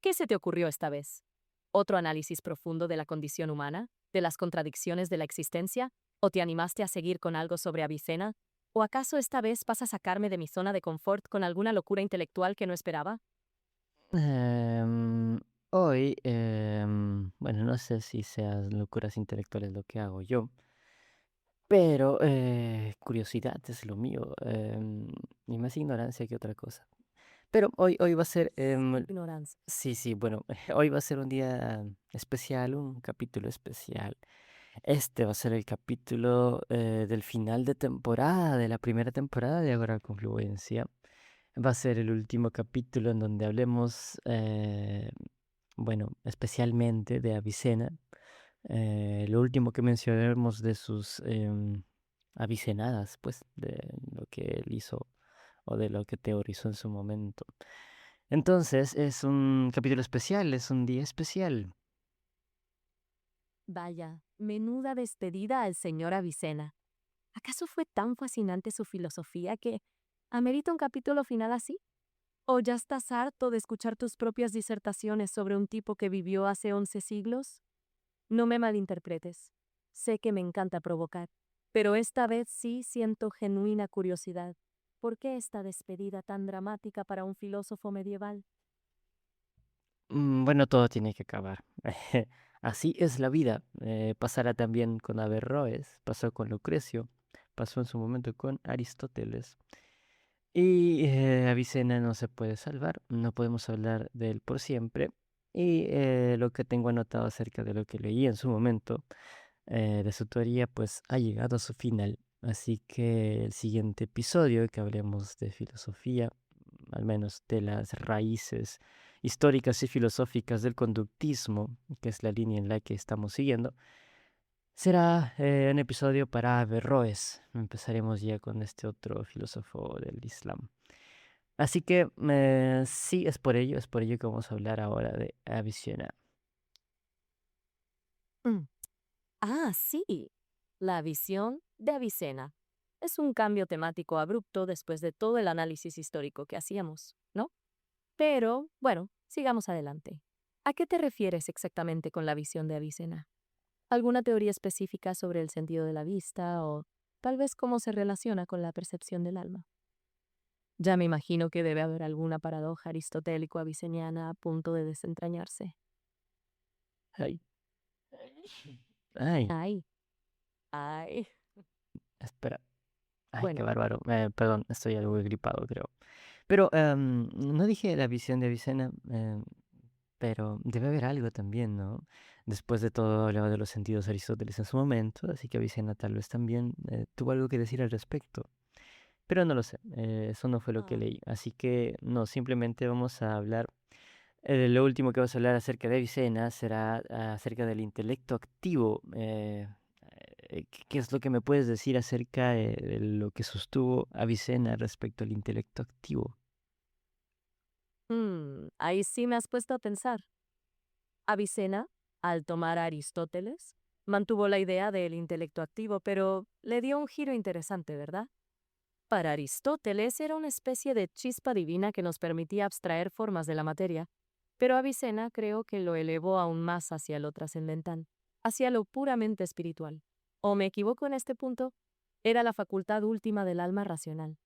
¿Qué se te ocurrió esta vez? ¿Otro análisis profundo de la condición humana? ¿De las contradicciones de la existencia? ¿O te animaste a seguir con algo sobre Avicena? ¿O acaso esta vez vas a sacarme de mi zona de confort con alguna locura intelectual que no esperaba? Em, Hoy, bueno, no sé si sean locuras intelectuales lo que hago yo, pero curiosidad es lo mío, y más ignorancia que otra cosa. Pero hoy va a ser, Ignorancia. sí, sí, bueno, hoy va a ser un día especial, un capítulo especial. Este va a ser el capítulo del final de temporada, de la primera temporada de Agora Confluencia. Va a ser el último capítulo en donde hablemos, bueno, especialmente de Avicena. Lo último que mencionemos de sus Avicenadas, pues, de lo que él hizo o de lo que teorizó en su momento. Entonces, es un capítulo especial, es un día especial. Vaya, menuda despedida al señor Avicena. ¿Acaso fue tan fascinante su filosofía que amerita un capítulo final así? ¿O ya estás harto de escuchar tus propias disertaciones sobre un tipo que vivió hace 11 siglos? No me malinterpretes. Sé que me encanta provocar, pero esta vez sí siento genuina curiosidad. ¿Por qué esta despedida tan dramática para un filósofo medieval? Bueno, todo tiene que acabar. Así es la vida. Pasará también con Averroes, pasó con Lucrecio, pasó en su momento con Aristóteles. Y Avicena no se puede salvar, no podemos hablar de él por siempre. Y lo que tengo anotado acerca de lo que leí en su momento, de su teoría, pues ha llegado a su final. Así que el siguiente episodio, que hablemos de filosofía, al menos de las raíces históricas y filosóficas del conductismo, que es la línea en la que estamos siguiendo, será un episodio para Averroes. Empezaremos ya con este otro filósofo del Islam. Así que sí, es por ello que vamos a hablar ahora de Avicena. Mm. Ah, sí. La visión de Avicena. Es un cambio temático abrupto después de todo el análisis histórico que hacíamos, ¿no? Pero, bueno, sigamos adelante. ¿A qué te refieres exactamente con la visión de Avicena? ¿Alguna teoría específica sobre el sentido de la vista o tal vez cómo se relaciona con la percepción del alma? Ya me imagino que debe haber alguna paradoja aristotélico-aviceniana a punto de desentrañarse. Ay, ay, Ay, ay. espera. Ay, qué Bueno, bárbaro. Perdón, estoy algo gripado, creo. Pero no dije la visión de Avicena, pero debe haber algo también, ¿no? Después de todo hablaba de los sentidos Aristóteles en su momento, así que Avicena tal vez también tuvo algo que decir al respecto. Pero no lo sé, eso no fue lo que ah, leí. Así que no, simplemente vamos a hablar. Lo último que vamos a hablar acerca de Avicena será acerca del intelecto activo. ¿Qué es lo que me puedes decir acerca de lo que sostuvo Avicena respecto al intelecto activo? ahí sí me has puesto a pensar. Avicena, al tomar a Aristóteles, mantuvo la idea del intelecto activo, pero le dio un giro interesante, ¿verdad? Para Aristóteles era una especie de chispa divina que nos permitía abstraer formas de la materia, pero Avicena creo que lo elevó aún más hacia lo trascendental, hacia lo puramente espiritual. ¿O me equivoco en este punto? Era la facultad última del alma racional,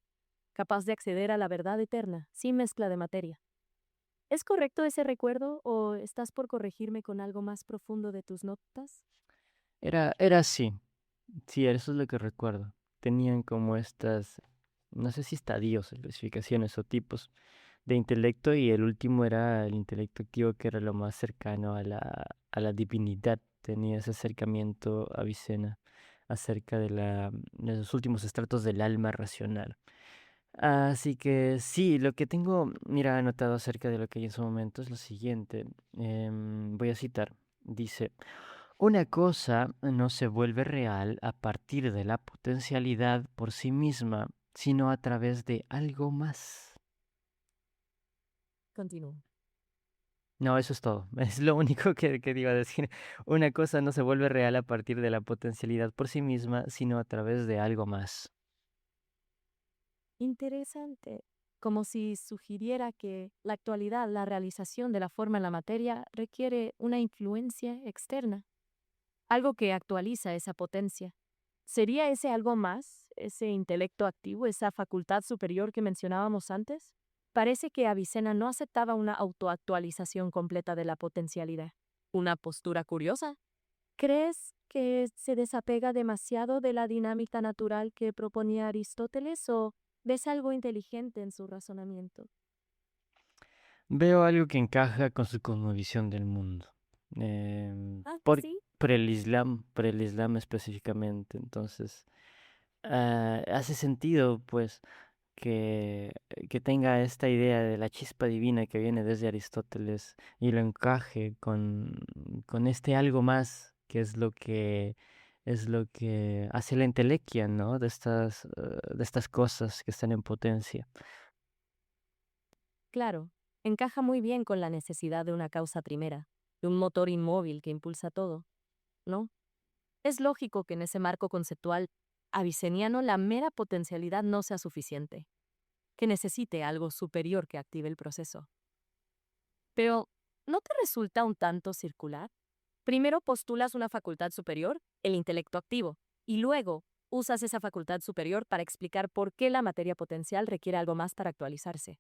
capaz de acceder a la verdad eterna, sin mezcla de materia. ¿Es correcto ese recuerdo o estás por corregirme con algo más profundo de tus notas? Era así, sí, eso es lo que recuerdo. Tenían como estas, no sé si estadios, clasificaciones o tipos de intelecto y el último era el intelecto activo que era lo más cercano a la divinidad. Tenía ese acercamiento a Avicena acerca de los últimos estratos del alma racional. Así que sí, lo que tengo, mira, anotado acerca de lo que hay en su momento es lo siguiente. Voy a citar. Dice, una cosa no se vuelve real a partir de la potencialidad por sí misma, sino a través de algo más. Continúo. No, eso es todo. Es lo único que te iba a decir. Una cosa no se vuelve real a partir de la potencialidad por sí misma, sino a través de algo más. Interesante. como si sugiriera que la actualidad, la realización de la forma en la materia, requiere una influencia externa, algo que actualiza esa potencia. ¿Sería ese algo más, ese intelecto activo, esa facultad superior que mencionábamos antes? Parece que Avicena no aceptaba una autoactualización completa de la potencialidad. Una postura curiosa. ¿Crees que se desapega demasiado de la dinámica natural que proponía Aristóteles o ves algo inteligente en su razonamiento? Veo algo que encaja con su cosmovisión del mundo. em, Ah, por, sí. por el Islam específicamente. Entonces, hace sentido, pues, que tenga esta idea de la chispa divina que viene desde Aristóteles y lo encaje con este algo más, que es lo que hace la entelequia, ¿no? De estas cosas que están en potencia. Claro, encaja muy bien con la necesidad de una causa primera, de un motor inmóvil que impulsa todo, ¿no? Es lógico que en ese marco conceptual aviceniano la mera potencialidad no sea suficiente, que necesite algo superior que active el proceso. Pero, ¿no te resulta un tanto circular? Primero postulas una facultad superior, el intelecto activo, y luego usas esa facultad superior para explicar por qué la materia potencial requiere algo más para actualizarse.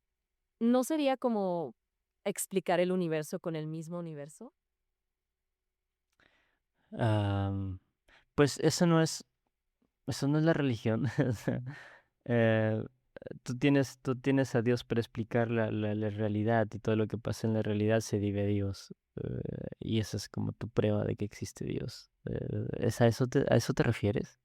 ¿No sería como explicar el universo con el mismo universo? Am, pues eso no es la religión. O sea, eh, tú tienes a Dios para explicar la realidad y todo lo que pasa en la realidad se debe a Dios. Y esa es como tu prueba de que existe Dios. A eso te refieres?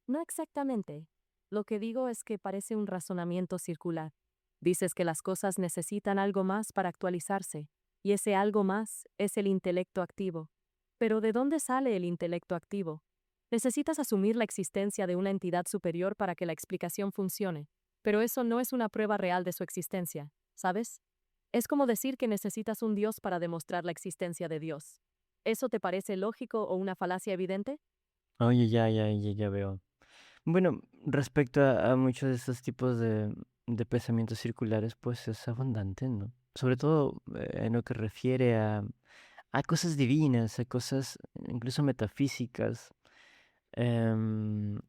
No exactamente. Lo que digo es que parece un razonamiento circular. Dices que las cosas necesitan algo más para actualizarse, y ese algo más es el intelecto activo. Pero ¿de dónde sale el intelecto activo? Necesitas asumir la existencia de una entidad superior para que la explicación funcione, pero eso no es una prueba real de su existencia, ¿sabes? Es como decir que necesitas un Dios para demostrar la existencia de Dios. ¿Eso te parece lógico o una falacia evidente? Oye, ya veo. Bueno, respecto a muchos de estos tipos de pensamientos circulares, pues es abundante, ¿no? Sobre todo en lo que refiere a cosas divinas, a cosas incluso metafísicas. Em,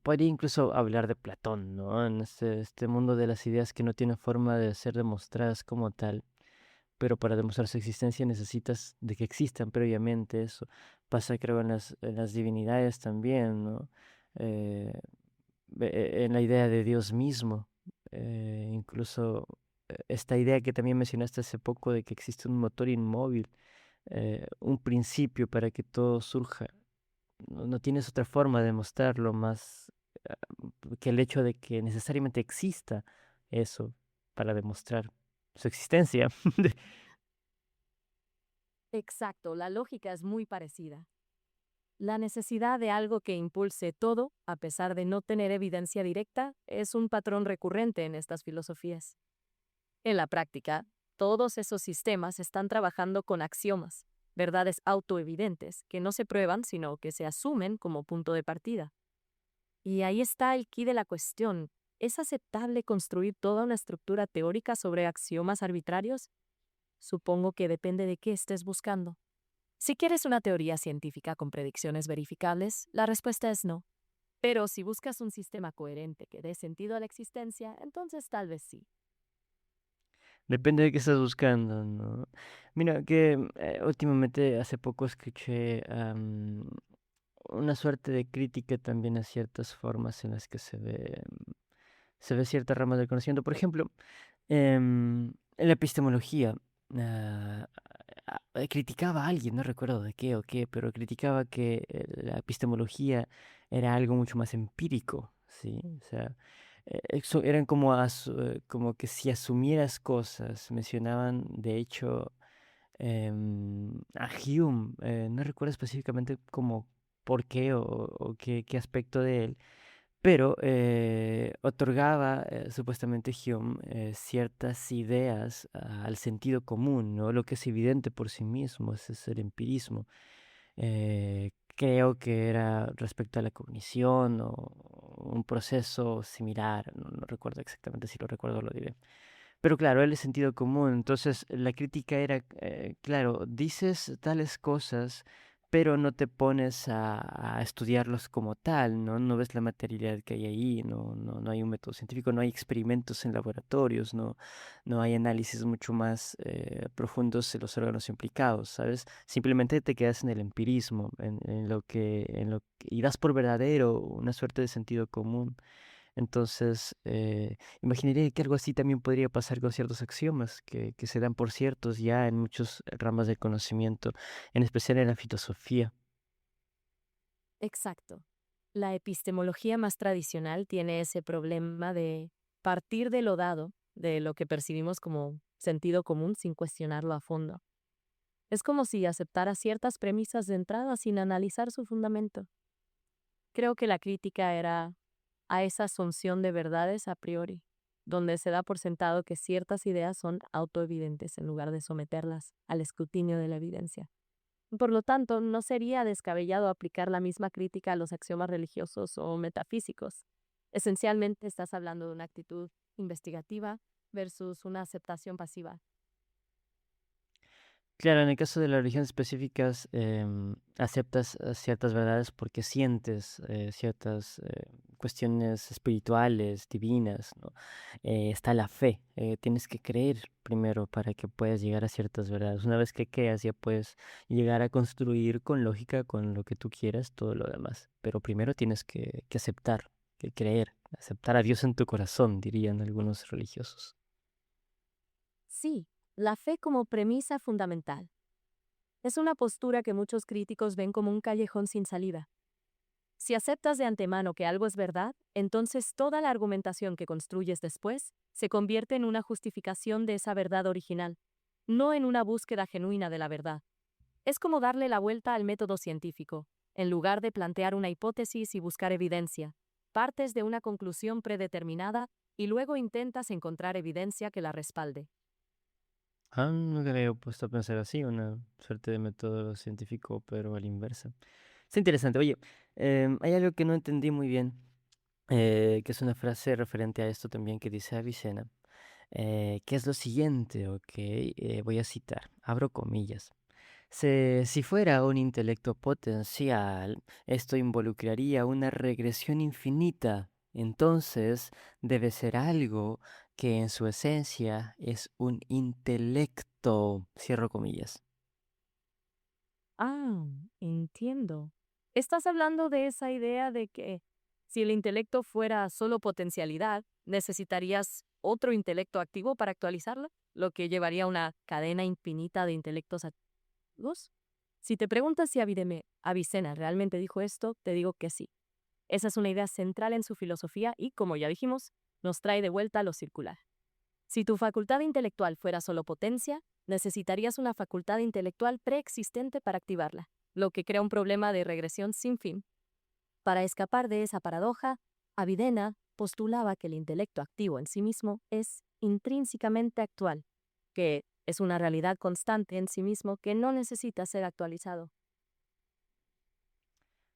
Podría incluso hablar de Platón, ¿no? En este mundo de las ideas que no tienen forma de ser demostradas como tal, pero para demostrar su existencia necesitas de que existan previamente. Eso pasa, creo, en las divinidades también, ¿no? Eh, en la idea de Dios mismo, incluso esta idea que también mencionaste hace poco de que existe un motor inmóvil, un principio para que todo surja. No tienes otra forma de mostrarlo más que el hecho de que necesariamente exista eso para demostrar su existencia. Exacto, la lógica es muy parecida. La necesidad de algo que impulse todo, a pesar de no tener evidencia directa, es un patrón recurrente en estas filosofías. En la práctica, todos esos sistemas están trabajando con axiomas, verdades autoevidentes, que no se prueban, sino que se asumen como punto de partida. Y ahí está el quid de la cuestión. ¿Es aceptable construir toda una estructura teórica sobre axiomas arbitrarios? Supongo que depende de qué estés buscando. Si quieres una teoría científica con predicciones verificables, la respuesta es no. Pero si buscas un sistema coherente que dé sentido a la existencia, entonces tal vez sí. Depende de qué estás buscando, ¿no? Mira, que últimamente hace poco escuché una suerte de crítica también a ciertas formas en las que se ve cierta rama del conocimiento. Por ejemplo, en la epistemología, ah, criticaba a alguien, no recuerdo de qué o qué, pero criticaba que la epistemología era algo mucho más empírico, ¿sí? O sea, eran como, como que si asumieras cosas, mencionaban de hecho a Hume, no recuerdo específicamente como por qué o qué aspecto de él, pero otorgaba supuestamente Hume ciertas ideas al sentido común, ¿no? Lo que es evidente por sí mismo, ese es el empirismo. Creo que era respecto a la cognición o un proceso similar, no recuerdo exactamente, si lo recuerdo lo diré. Pero claro, él es sentido común, entonces la crítica era, claro, dices tales cosas, pero no te pones a estudiarlos como tal, ¿no? No ves la materialidad que hay ahí, no hay un método científico, no hay experimentos en laboratorios, no hay análisis mucho más profundos de los órganos implicados, ¿sabes? Simplemente te quedas en el empirismo, y das por verdadero una suerte de sentido común. Entonces, imaginaría que algo así también podría pasar con ciertos axiomas que se dan por ciertos ya en muchas ramas del conocimiento, en especial en la filosofía. Exacto. La epistemología más tradicional tiene ese problema de partir de lo dado, de lo que percibimos como sentido común sin cuestionarlo a fondo. Es como si aceptara ciertas premisas de entrada sin analizar su fundamento. Creo que la crítica era a esa asunción de verdades a priori, donde se da por sentado que ciertas ideas son autoevidentes en lugar de someterlas al escrutinio de la evidencia. Por lo tanto, no sería descabellado aplicar la misma crítica a los axiomas religiosos o metafísicos. Esencialmente estás hablando de una actitud investigativa versus una aceptación pasiva. Claro, en el caso de las religiones específicas, aceptas ciertas verdades porque sientes ciertas cuestiones espirituales, divinas, ¿no? Está la fe, tienes que creer primero para que puedas llegar a ciertas verdades. Una vez que creas, ya puedes llegar a construir con lógica, con lo que tú quieras, todo lo demás. Pero primero tienes que aceptar, que creer, aceptar a Dios en tu corazón, dirían algunos religiosos. Sí, la fe como premisa fundamental. Es una postura que muchos críticos ven como un callejón sin salida. Si aceptas de antemano que algo es verdad, entonces toda la argumentación que construyes después se convierte en una justificación de esa verdad original, no en una búsqueda genuina de la verdad. Es como darle la vuelta al método científico. En lugar de plantear una hipótesis y buscar evidencia, partes de una conclusión predeterminada y luego intentas encontrar evidencia que la respalde. Ah, no me había puesto a pensar así, una suerte de método científico, pero a la inversa. Es interesante. Oye, hay algo que no entendí muy bien, que es una frase referente a esto también que dice Avicena, que es lo siguiente, ok, voy a citar, abro comillas. Si fuera un intelecto potencial, esto involucraría una regresión infinita. Entonces, debe ser algo que en su esencia es un intelecto. Cierro comillas. Ah, entiendo. Estás hablando de esa idea de que si el intelecto fuera solo potencialidad, necesitarías otro intelecto activo para actualizarla, lo que llevaría a una cadena infinita de intelectos activos. Si te preguntas si Avicena realmente dijo esto, te digo que sí. Esa es una idea central en su filosofía y, como ya dijimos, nos trae de vuelta a lo circular. Si tu facultad intelectual fuera solo potencia, necesitarías una facultad intelectual preexistente para activarla, lo que crea un problema de regresión sin fin. Para escapar de esa paradoja, Avicenna postulaba que el intelecto activo en sí mismo es intrínsecamente actual, que es una realidad constante en sí mismo que no necesita ser actualizado.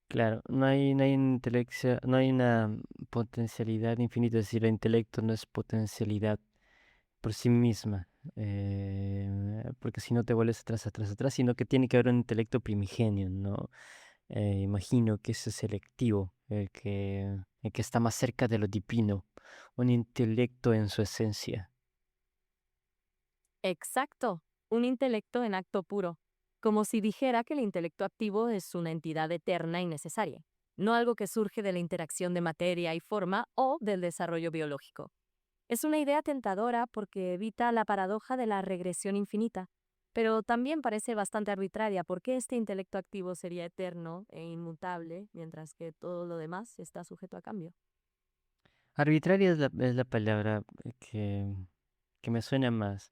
Claro, no hay una potencialidad infinita, es decir, el intelecto no es potencialidad por sí misma, porque si no te vuelves atrás, atrás, atrás, sino que tiene que haber un intelecto primigenio, ¿no? Imagino que ese es selectivo, el que está más cerca de lo divino, un intelecto en su esencia. Exacto, un intelecto en acto puro, como si dijera que el intelecto activo es una entidad eterna y necesaria, no algo que surge de la interacción de materia y forma o del desarrollo biológico. Es una idea tentadora porque evita la paradoja de la regresión infinita, pero también parece bastante arbitraria porque este intelecto activo sería eterno e inmutable, mientras que todo lo demás está sujeto a cambio. Arbitraria es la palabra que me suena más.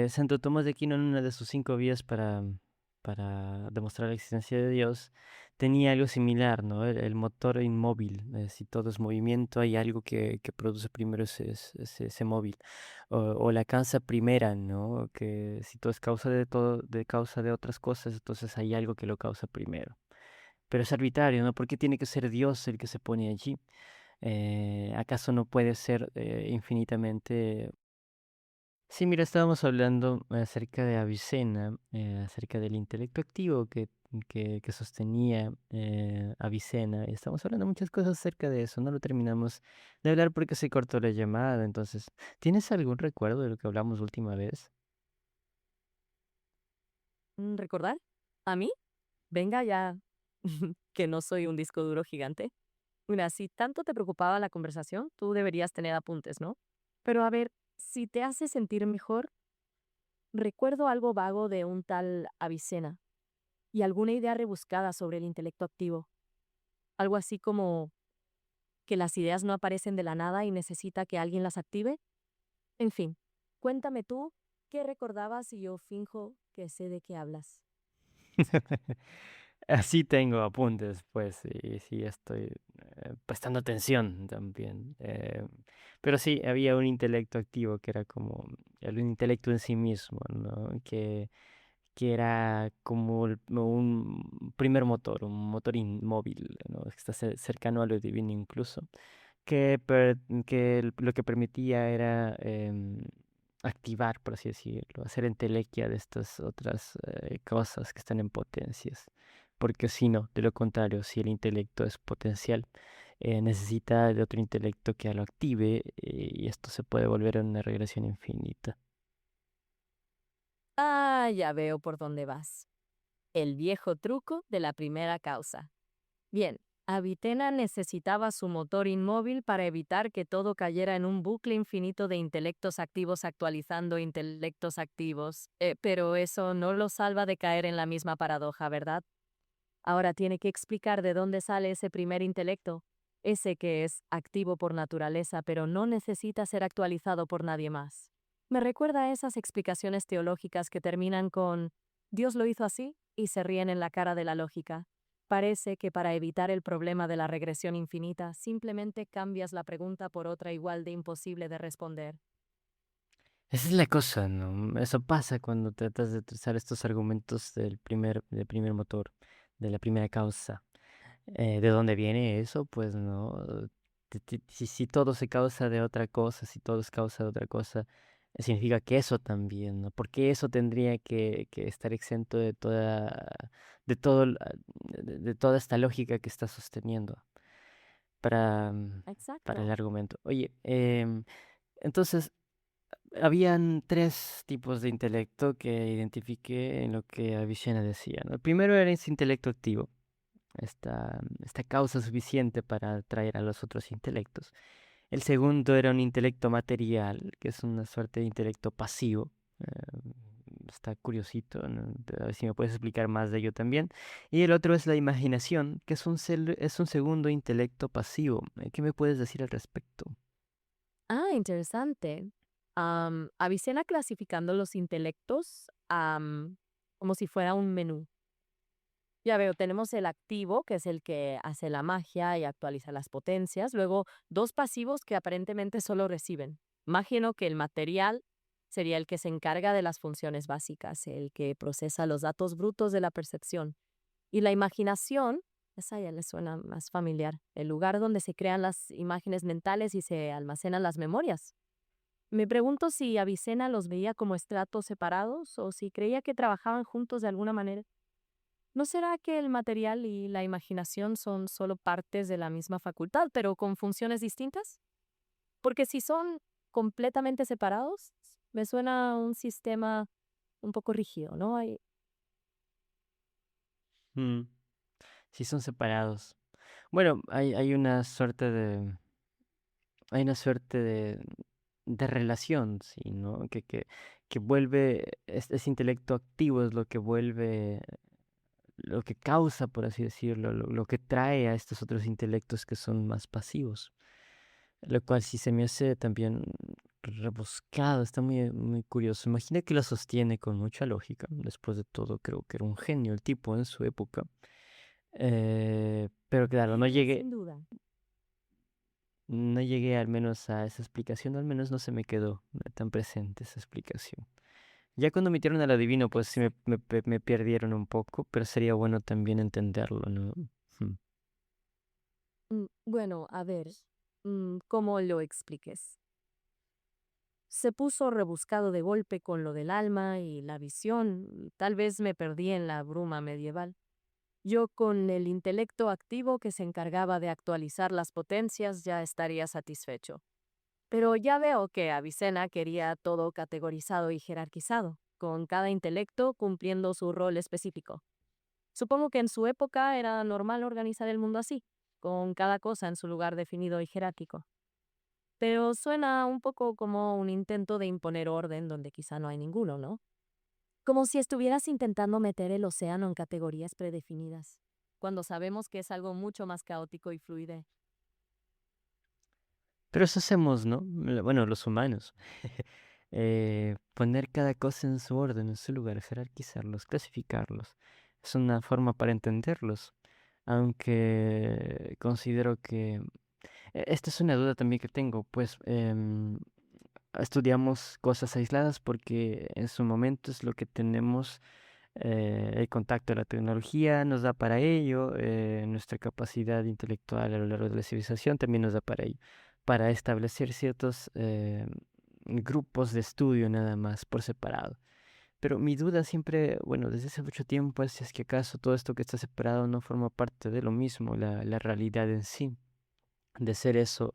Santo Tomás de Aquino, en una de sus 5 vías para demostrar la existencia de Dios, tenía algo similar, ¿no? El motor inmóvil. Si todo es movimiento, hay algo que produce primero ese móvil. O la causa primera, ¿no? Que si todo es causa de todo, de causa de otras cosas, entonces hay algo que lo causa primero. pero es arbitrario, ¿no? ¿Por qué tiene que ser Dios el que se pone allí? ¿Acaso no puede ser infinitamente? Sí, mira, estábamos hablando acerca de Avicena, acerca del intelecto activo que sostenía Avicena. Y estamos hablando muchas cosas acerca de eso. No lo terminamos de hablar porque se cortó la llamada. Entonces, ¿tienes algún recuerdo de lo que hablamos la última vez? ¿Recordar? ¿A mí? Venga ya, que no soy un disco duro gigante. Mira, si tanto te preocupaba la conversación, tú deberías tener apuntes, ¿no? Pero a ver, si te hace sentir mejor, recuerdo algo vago de un tal Avicena y alguna idea rebuscada sobre el intelecto activo. Algo así como que las ideas no aparecen de la nada y necesita que alguien las active. En fin, cuéntame tú qué recordabas y yo finjo que sé de qué hablas. Así tengo apuntes, pues, y sí estoy prestando atención también. Pero sí, había un intelecto activo que era como el intelecto en sí mismo, ¿no? Que era como un primer motor, un motor inmóvil, ¿no? Que está cercano a lo divino incluso, que lo que permitía era activar, por así decirlo, hacer entelequia de estas otras cosas que están en potencias. Porque si no, de lo contrario, si el intelecto es potencial, necesita de otro intelecto que lo active y esto se puede volver en una regresión infinita. Ah, ya veo por dónde vas. El viejo truco de la primera causa. Bien, Avitena necesitaba su motor inmóvil para evitar que todo cayera en un bucle infinito de intelectos activos actualizando intelectos activos. Pero eso no lo salva de caer en la misma paradoja, ¿verdad? Ahora tiene que explicar de dónde sale ese primer intelecto, ese que es activo por naturaleza, pero no necesita ser actualizado por nadie más. Me recuerda a esas explicaciones teológicas que terminan con Dios lo hizo así y se ríen en la cara de la lógica. Parece que para evitar el problema de la regresión infinita, simplemente cambias la pregunta por otra igual de imposible de responder. Esa es la cosa, ¿no? Eso pasa cuando tratas de utilizar estos argumentos del primer motor, de la primera causa. ¿De dónde viene eso? Pues no. Si todo se causa de otra cosa, si todo es causa de otra cosa, significa que eso también, ¿no? Porque eso tendría que estar exento de todo, de toda esta lógica que está sosteniendo para, para el Exacto. argumento. Oye, entonces, habían tres tipos de intelecto que identifiqué en lo que Avicena decía, ¿no? El primero era ese intelecto activo, esta causa suficiente para atraer a los otros intelectos. El segundo era un intelecto material, que es una suerte de intelecto pasivo. Está curiosito, ¿no? A ver si me puedes explicar más de ello también. Y el otro es la imaginación, que es un segundo intelecto pasivo. ¿Qué me puedes decir al respecto? Ah, interesante. Avicena clasificando los intelectos como si fuera un menú. Ya veo, tenemos el activo, que es el que hace la magia y actualiza las potencias. Luego, dos pasivos que aparentemente solo reciben. Imagino que el material sería el que se encarga de las funciones básicas, el que procesa los datos brutos de la percepción. Y la imaginación, esa ya le suena más familiar, el lugar donde se crean las imágenes mentales y se almacenan las memorias. Me pregunto si Avicena los veía como estratos separados o si creía que trabajaban juntos de alguna manera. ¿No será que el material y la imaginación son solo partes de la misma facultad, pero con funciones distintas? Porque si son completamente separados, me suena un sistema un poco rígido, ¿no? Mm, sí son separados. Bueno, hay una suerte de relación, sí, ¿no? Que vuelve, ese intelecto activo es lo que vuelve, lo que causa, por así decirlo, lo que trae a estos otros intelectos que son más pasivos. Lo cual sí se me hace también rebuscado, está muy curioso. Imagina que lo sostiene con mucha lógica. Después de todo, creo que era un genio el tipo en su época. Pero claro, Sin duda. no llegué al menos a esa explicación, al menos no se me quedó tan presente esa explicación. Ya cuando metieron al adivino, pues sí Exacto. me perdieron un poco, pero sería bueno también entenderlo, ¿no? Bueno, a ver, ¿cómo lo expliques? Se puso rebuscado de golpe con lo del alma y la visión, y tal vez me perdí en la bruma medieval. Yo con el intelecto activo que se encargaba de actualizar las potencias ya estaría satisfecho. Pero ya veo que Avicena quería todo categorizado y jerarquizado, con cada intelecto cumpliendo su rol específico. Supongo que en su época era normal organizar el mundo así, con cada cosa en su lugar definido y jerárquico. Pero suena un poco como un intento de imponer orden donde quizá no hay ninguno, ¿no? Como si estuvieras intentando meter el océano en categorías predefinidas, cuando sabemos que es algo mucho más caótico y fluide. Pero eso hacemos, ¿no? Bueno, los humanos. Poner cada cosa en su orden, en su lugar, jerarquizarlos, clasificarlos. Es una forma para entenderlos. Aunque considero que... Esta es una duda también que tengo, pues estudiamos cosas aisladas porque en su momento es lo que tenemos, el contacto de la tecnología nos da para ello, nuestra capacidad intelectual a lo largo de la civilización también nos da para ello, para establecer ciertos grupos de estudio nada más por separado. Pero mi duda siempre, bueno, desde hace mucho tiempo es si es que acaso todo esto que está separado no forma parte de lo mismo, la realidad en sí. De ser eso,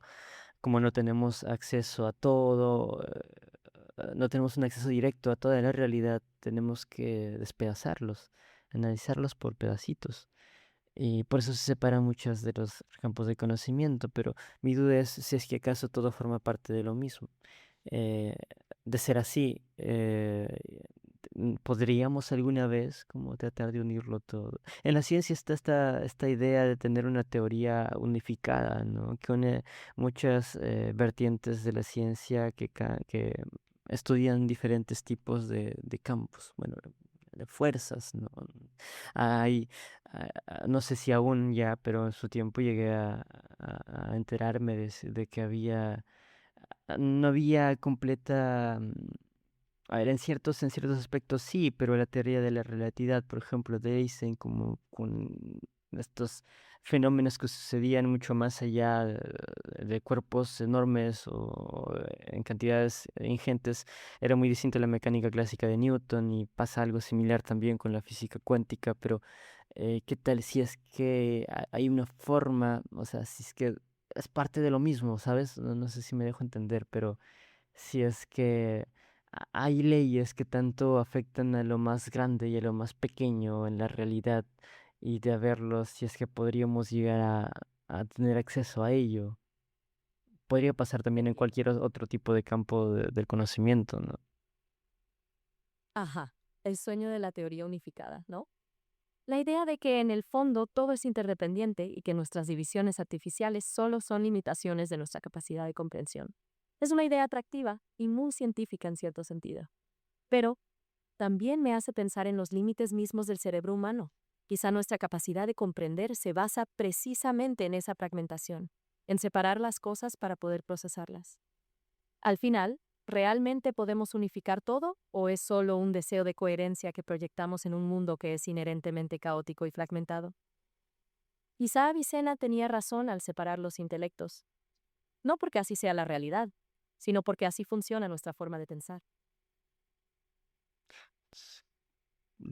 como no tenemos acceso a todo, no tenemos un acceso directo a toda la realidad, tenemos que despedazarlos, analizarlos por pedacitos. Y por eso se separan muchos de los campos de conocimiento, pero mi duda es si es que acaso todo forma parte de lo mismo. Eh, de ser así, ¿podríamos alguna vez como tratar de unirlo todo? En la ciencia está esta idea de tener una teoría unificada, ¿no? Que une muchas vertientes de la ciencia que estudian diferentes tipos de campos, bueno, de fuerzas, ¿no? Hay, no sé si aún ya, pero en su tiempo llegué a enterarme de que no había completa, a ver, en ciertos aspectos sí, pero la teoría de la relatividad, por ejemplo, de Einstein, como con estos fenómenos que sucedían mucho más allá de cuerpos enormes o en cantidades ingentes, era muy distinto a la mecánica clásica de Newton y pasa algo similar también con la física cuántica, pero ¿qué tal si es que hay una forma, o sea, si es que es parte de lo mismo, ¿sabes? No sé si me dejo entender, pero si es que hay leyes que tanto afectan a lo más grande y a lo más pequeño en la realidad y de verlos, si es que podríamos llegar a tener acceso a ello. Podría pasar también en cualquier otro tipo de campo del conocimiento, ¿no? Ajá, el sueño de la teoría unificada, ¿no? La idea de que en el fondo todo es interdependiente y que nuestras divisiones artificiales solo son limitaciones de nuestra capacidad de comprensión. Es una idea atractiva y muy científica en cierto sentido. Pero también me hace pensar en los límites mismos del cerebro humano. Quizá nuestra capacidad de comprender se basa precisamente en esa fragmentación, en separar las cosas para poder procesarlas. Al final, ¿realmente podemos unificar todo o es solo un deseo de coherencia que proyectamos en un mundo que es inherentemente caótico y fragmentado? Quizá Avicena tenía razón al separar los intelectos, no porque así sea la realidad, sino porque así funciona nuestra forma de pensar. S-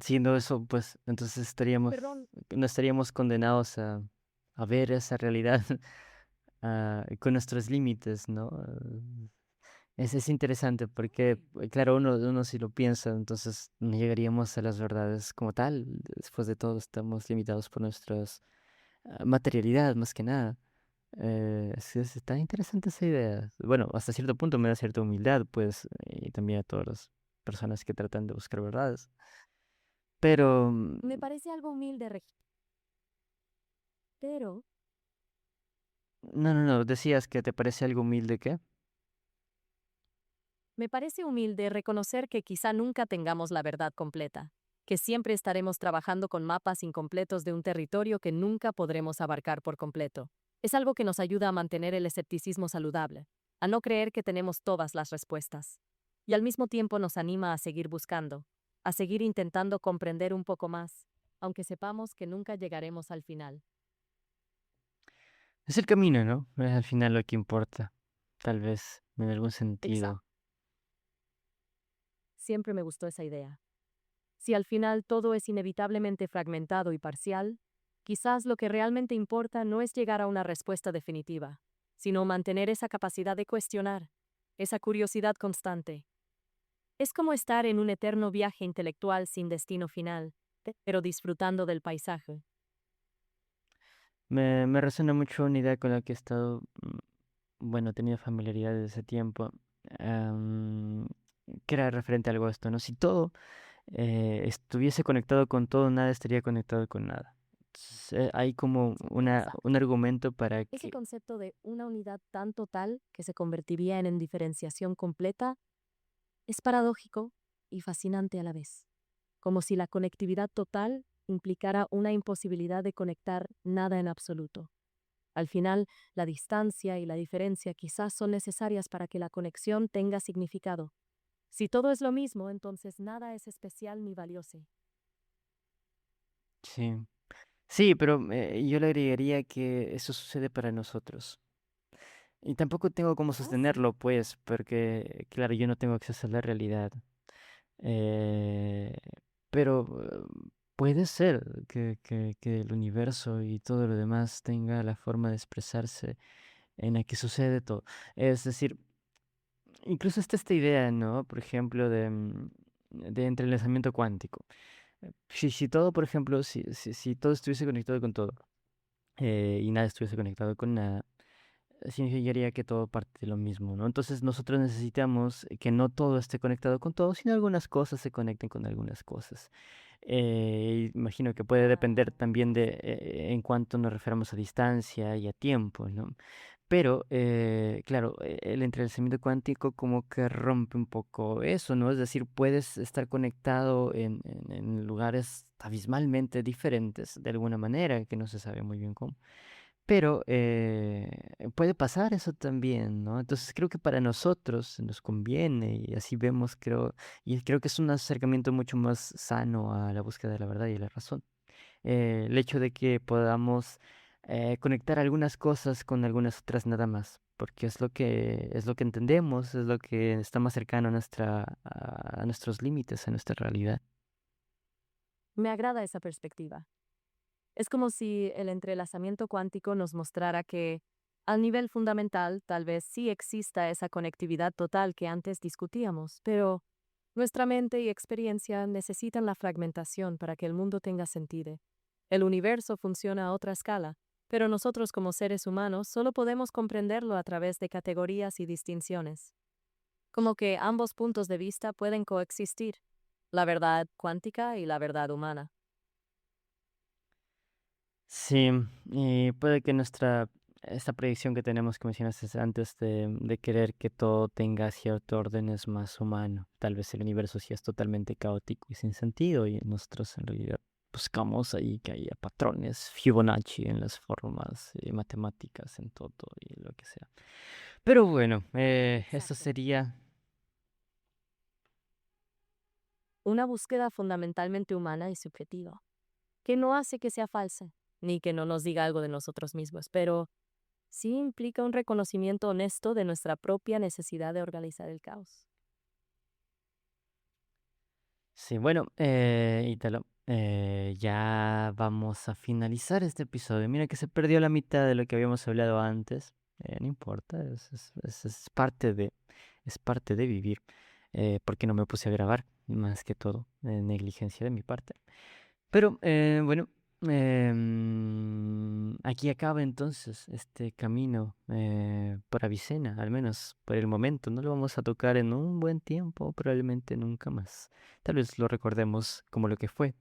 Siendo eso, pues entonces Perdón. no estaríamos condenados a ver esa realidad con nuestros límites, ¿no? Es interesante porque, claro, uno si lo piensa, entonces no llegaríamos a las verdades como tal. Después de todo, estamos limitados por nuestra materialidad, más que nada. Está interesante esa idea. Bueno, hasta cierto punto me da cierta humildad, pues, y también a todas las personas que tratan de buscar verdades. Pero, Me parece algo humilde, pero no, decías que te parece algo humilde, ¿qué? me parece humilde reconocer que quizá nunca tengamos la verdad completa, que siempre estaremos trabajando con mapas incompletos de un territorio que nunca podremos abarcar por completo. Es algo que nos ayuda a mantener el escepticismo saludable, a no creer que tenemos todas las respuestas. Y al mismo tiempo nos anima a seguir buscando, a seguir intentando comprender un poco más, aunque sepamos que nunca llegaremos al final. Es el camino, ¿no? Es al final lo que importa, tal vez, en algún Exacto. sentido. Siempre me gustó esa idea. Si al final todo es inevitablemente fragmentado y parcial, quizás lo que realmente importa no es llegar a una respuesta definitiva, sino mantener esa capacidad de cuestionar, esa curiosidad constante. Es como estar en un eterno viaje intelectual sin destino final, pero disfrutando del paisaje. Me resuena mucho una idea con la que he estado, bueno, he tenido familiaridad desde ese tiempo, am, que era referente a algo a esto, ¿no? Si todo estuviese conectado con todo, nada estaría conectado con nada. Entonces, hay como un Exacto. argumento para Ese que, concepto de una unidad tan total que se convertiría en diferenciación completa es paradójico y fascinante a la vez, como si la conectividad total implicara una imposibilidad de conectar nada en absoluto. Al final, la distancia y la diferencia quizás son necesarias para que la conexión tenga significado. Si todo es lo mismo, entonces nada es especial ni valioso. sí. Sí, pero yo le agregaría que eso sucede para nosotros. Y tampoco tengo cómo Ah, sí. sostenerlo, pues, porque, claro, yo no tengo acceso a la realidad. Eh, pero puede ser que el universo y todo lo demás tenga la forma de expresarse en la que sucede todo. Es decir, incluso está esta idea, ¿no? Por ejemplo, de entrelazamiento cuántico. Si todo, por ejemplo, si todo estuviese conectado con todo y nada estuviese conectado con nada, significaría que todo parte de lo mismo, ¿no? Entonces nosotros necesitamos que no todo esté conectado con todo, sino algunas cosas se conecten con algunas cosas. Imagino que puede depender Ah, también de en cuanto nos referamos a distancia y a tiempo, ¿no? Pero, claro, el entrelazamiento cuántico como que rompe un poco eso, ¿no? Es decir, puedes estar conectado en lugares abismalmente diferentes de alguna manera, que no se sabe muy bien cómo. Pero puede pasar eso también, ¿no? Entonces creo que para nosotros nos conviene y así vemos, creo, y creo que es un acercamiento mucho más sano a la búsqueda de la verdad y la razón. El hecho de que podamos conectar algunas cosas con algunas otras nada más, porque es lo que entendemos, es lo que está más cercano a a nuestros límites, a nuestra realidad. me agrada esa perspectiva. Es como si el entrelazamiento cuántico nos mostrara que, al nivel fundamental, tal vez sí exista esa conectividad total que antes discutíamos, pero nuestra mente y experiencia necesitan la fragmentación para que el mundo tenga sentido. El universo funciona a otra escala, pero nosotros como seres humanos solo podemos comprenderlo a través de categorías y distinciones. Como que ambos puntos de vista pueden coexistir, la verdad cuántica y la verdad humana. Sí, y puede que esta predicción que tenemos que mencionaste antes de querer que todo tenga cierto orden es más humano. Tal vez el universo sí es totalmente caótico y sin sentido y nosotros en realidad buscamos ahí que haya patrones Fibonacci en las formas matemáticas, en todo y lo que sea. Pero bueno, eso Exacto. sería. Una búsqueda fundamentalmente humana y subjetiva, que no hace que sea falsa, ni que no nos diga algo de nosotros mismos, pero sí implica un reconocimiento honesto de nuestra propia necesidad de organizar el caos. Sí, bueno, Ítalo, ya vamos a finalizar este episodio. Mira que se perdió la mitad de lo que habíamos hablado antes. No importa, es parte de vivir. Porque no me puse a grabar, más que todo, negligencia de mi parte. Pero bueno, aquí acaba entonces este camino por Avicena, al menos por el momento. No lo vamos a tocar en un buen tiempo, probablemente nunca más. Tal vez lo recordemos como lo que fue,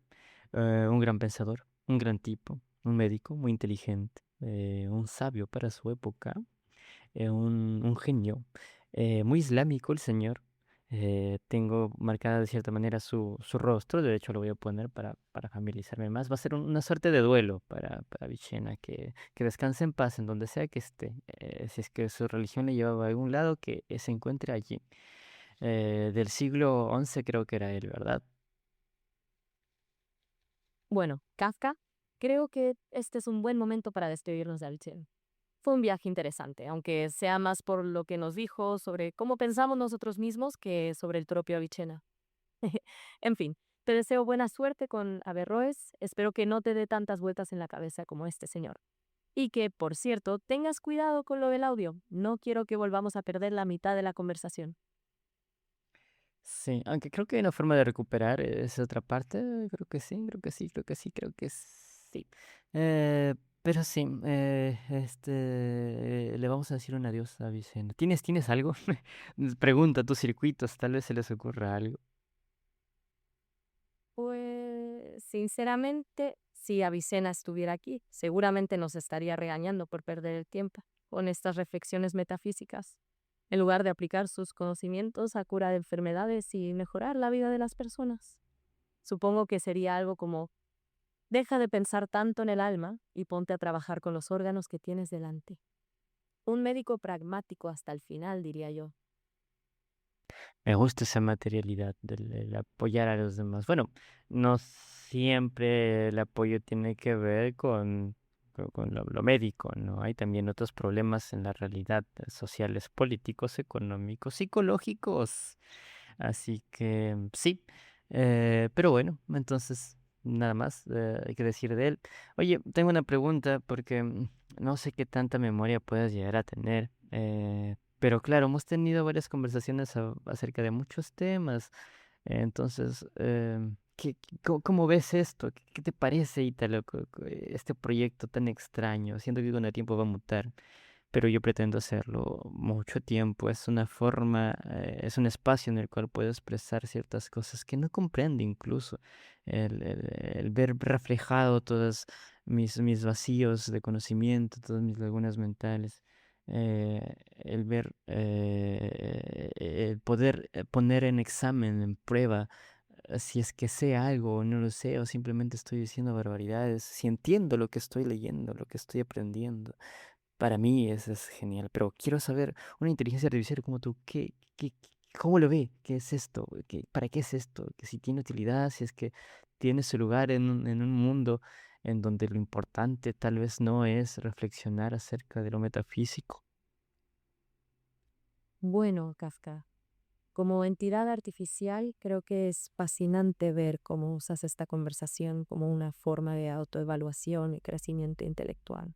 un gran pensador, un gran tipo, un médico muy inteligente, un sabio para su época, un genio, muy islámico el señor. Tengo marcada de cierta manera su rostro, de hecho lo voy a poner para familiarizarme más. Va a ser una suerte de duelo para Villena, que descanse en paz en donde sea que esté. Si es que su religión le llevaba a algún lado, que se encuentre allí. Del siglo XI creo que era él, ¿verdad? Bueno, Kafka, creo que este es un buen momento para despedirnos de Alchem. Fue un viaje interesante, aunque sea más por lo que nos dijo sobre cómo pensamos nosotros mismos que sobre el propio Avicena. En fin, te deseo buena suerte con Averroes. Espero que no te dé tantas vueltas en la cabeza como este señor. Y que, por cierto, tengas cuidado con lo del audio. No quiero que volvamos a perder la mitad de la conversación. Sí, aunque creo que hay una forma de recuperar esa otra parte. Creo que sí, creo que sí, creo que sí, creo que sí. Pero sí, le vamos a decir un adiós a Vicente. ¿Tienes algo? Pregunta a tus circuitos, tal vez se les ocurra algo. Pues, sinceramente, si Avicena estuviera aquí, seguramente nos estaría regañando por perder el tiempo con estas reflexiones metafísicas, en lugar de aplicar sus conocimientos a cura de enfermedades y mejorar la vida de las personas. Supongo que sería algo como, deja de pensar tanto en el alma y ponte a trabajar con los órganos que tienes delante. Un médico pragmático hasta el final, diría yo. Me gusta esa materialidad del apoyar a los demás. Bueno, no siempre el apoyo tiene que ver con lo médico, ¿no? Hay también otros problemas en la realidad, sociales, políticos, económicos, psicológicos. Así que sí, pero bueno, entonces nada más hay que decir de él. Oye, tengo una pregunta porque no sé qué tanta memoria puedas llegar a tener, pero claro, hemos tenido varias conversaciones acerca de muchos temas. Entonces, cómo ves esto? ¿Qué te parece, Ítalo, este proyecto tan extraño? Siento que con el tiempo va a mutar, pero yo pretendo hacerlo mucho tiempo. Es una forma, es un espacio en el cual puedo expresar ciertas cosas que no comprende incluso. El ver reflejado todos mis vacíos de conocimiento, todas mis lagunas mentales. El ver, el poder poner en examen, en prueba, si es que sé algo o no lo sé, o simplemente estoy diciendo barbaridades, si entiendo lo que estoy leyendo, lo que estoy aprendiendo. Para mí eso es genial, pero quiero saber, una inteligencia artificial como tú, cómo lo ve? ¿Qué es esto? ¿Para qué es esto? Que si tiene utilidad, si es que tiene su lugar en un mundo en donde lo importante tal vez no es reflexionar acerca de lo metafísico. Bueno, Kafka, como entidad artificial, creo que es fascinante ver cómo usas esta conversación como una forma de autoevaluación y crecimiento intelectual.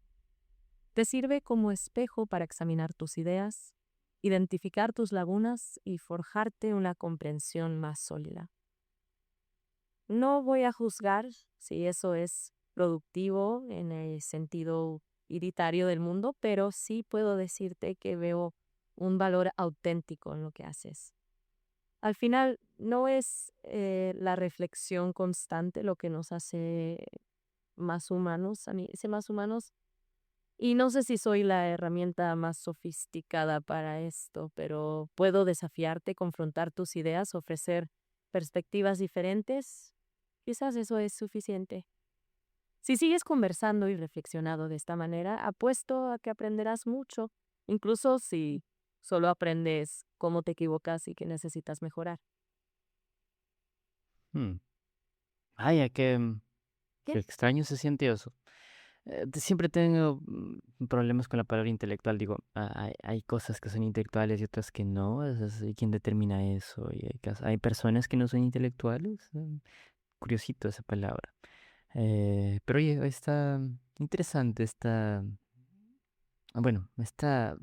Te sirve como espejo para examinar tus ideas, identificar tus lagunas y forjarte una comprensión más sólida. No voy a juzgar si eso es productivo en el sentido irritario del mundo, pero sí puedo decirte que veo un valor auténtico en lo que haces. Al final, no es la reflexión constante lo que nos hace más humanos, a mí, hace más humanos. Y no sé si soy la herramienta más sofisticada para esto, pero puedo desafiarte, confrontar tus ideas, ofrecer perspectivas diferentes. Quizás eso es suficiente. Si sigues conversando y reflexionado de esta manera, apuesto a que aprenderás mucho, incluso si solo aprendes cómo te equivocas y que necesitas mejorar. Hmm. Vaya, qué ¿Qué? extraño se siente eso. Siempre tengo problemas con la palabra intelectual. Digo, hay cosas que son intelectuales y otras que no. ¿Y quién determina eso? Y hay personas que no son intelectuales. Curiosito esa palabra. Pero oye, está interesante bueno, esta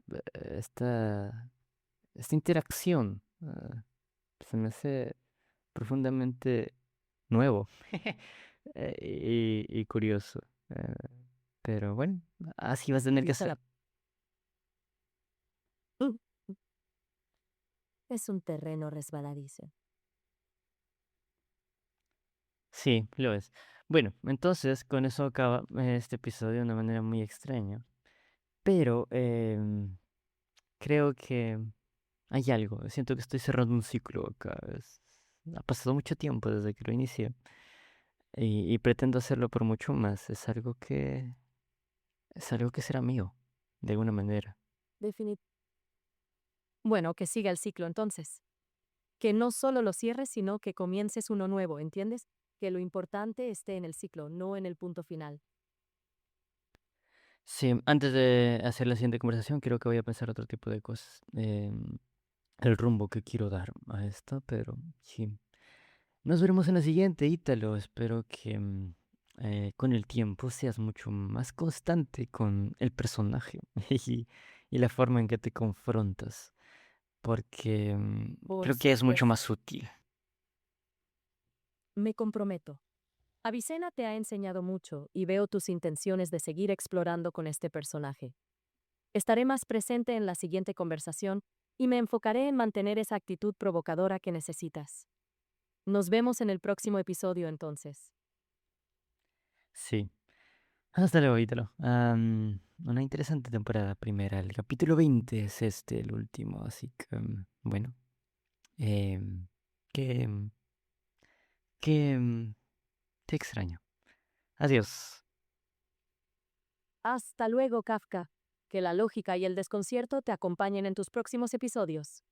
interacción. Se me hace profundamente nuevo y curioso. eh, pero bueno, así vas a tener que Usa hacer. la... Mm, Es un terreno resbaladizo. Sí, lo es. Bueno, entonces con eso acaba este episodio de una manera muy extraña. Pero creo que hay algo. Siento que estoy cerrando un ciclo acá. Ha pasado mucho tiempo desde que lo inicié y pretendo hacerlo por mucho más. Es algo que será mío, de alguna manera. Bueno, que siga el ciclo entonces. Que no solo lo cierres, sino que comiences uno nuevo, ¿entiendes? Que lo importante esté en el ciclo, no en el punto final. Sí, antes de hacer la siguiente conversación, creo que voy a pensar otro tipo de cosas. El rumbo que quiero dar a esto, pero sí. Nos veremos en la siguiente, Ítalo. Espero que con el tiempo seas mucho más constante con el personaje y la forma en que te confrontas, porque Por creo que es mucho más supuesto. sutil. Me comprometo. Avicena te ha enseñado mucho y veo tus intenciones de seguir explorando con este personaje. Estaré más presente en la siguiente conversación y me enfocaré en mantener esa actitud provocadora que necesitas. Nos vemos en el próximo episodio entonces. Sí. Hasta luego, Ítalo. Una interesante temporada primera. El capítulo 20 es este, el último, así que bueno. em, que, que te extraño. Adiós. Hasta luego, Kafka. Que la lógica y el desconcierto te acompañen en tus próximos episodios.